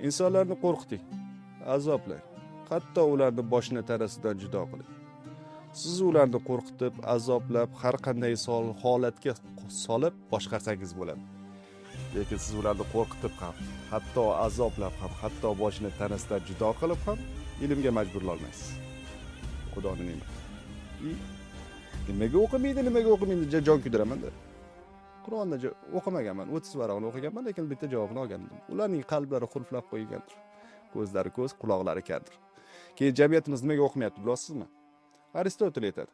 insonlarni qo'rqiting, azoblang. Hatto ularni boshini tanasidan judo qiling. Siz ularni qo'rqitib, azoblab, har qanday holatga solib boshqarsangiz bo'ladi. Lekin siz ularni qo'rqitib ham, hatto azoblab ham, hatto boshini tanasidan judo qilib ham ilmga majburlolmaysiz. Xudoning ne'mati. Nimaga o'qimaydi, jon kuydiramanda. Qur'onni o'qimaganman, 30 varaqni o'qiganman, lekin bitta javobini olgandim. Ularning qalblari xulflab qo'ygandir. Ko'zlari ko'z, quloqlari kardir. Keyin jamiyatimiz nimaga o'qimayapti bilasizmi? Aristotel aytadi.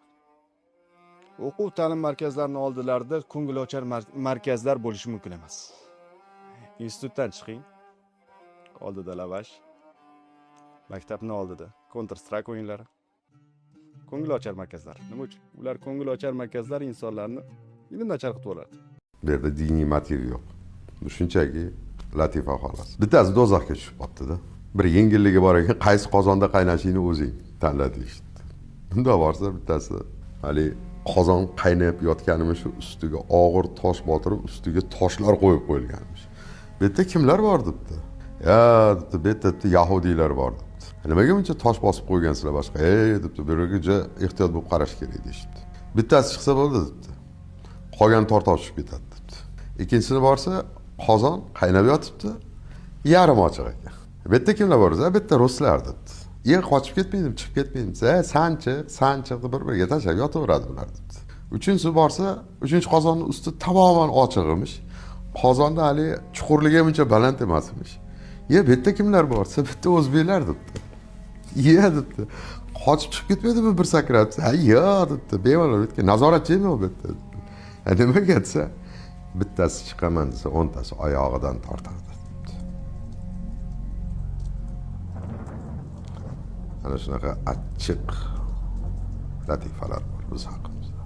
O'quv ta'lim markazlarining oldilarida ko'ngilochar markazlar bo'lishi mumkin emas. Institutdan chiqing. Oldida lavash. Maktabning oldida Counter Strike o'yinlari. Ko'ngilochar markazlar. Nima uchun? Ular ko'ngilochar markazlar insonlarni ilmnachar qilib yuboradi. Bu yerda diniy motiv yo'q. Bu shunchaki latifa xolos. Bittasi do'zaxga tushib qolibdi-da. Bir yengilligi bor ekan, qaysi qozonda qaynashingni o'zing tanla deyishdi. Bunda borsa bittasi hali qozon qaynab yotganimiz shu ustiga og'ir tosh botirib, ustiga toshlar qo'yib qo'yilganmish. Bu yerda kimlar bor debdi? Ya debdi, bu yerda yahudiylar bor debdi. Nimaga buncha tosh bosib qo'ygansizlar boshqa? Debdi, bu yerga ehtiyot bo'lib qarash kerak deyishdi. Bittasi chiqsa bo'ldi debdi. Qolgan tortoq tushib ketadi debdi. Ikkinchisi borsa qozon qaynab yotibdi, yarim ochiq ekan. Bu yerda kimlar bor? Bu yerda ruslar debdi. Qochib ketmaydim, chiqib ketmaydim. Sanchiq deb bir-biriga tashlab yotaveradi bular debdi. Uchinchisi borsa, uchinchi qozonning usti tamoman ochiq emish. Qozonda hali chuqurligi buncha baland emas emish. Bu yerda kimlar borsa, bu yerda o'zbeklar debdi. Debdi. Qochib chiqib ketmaydimi bir sakrab? Debdi. Bemalol o'tgan. Nazoratchimi bu yerda? Nimaga desa, bittasi chiqaman desa, 10tasi oyog'idan tortadi. Ana shunaqa achchiq latifalar bor biz haqimizda.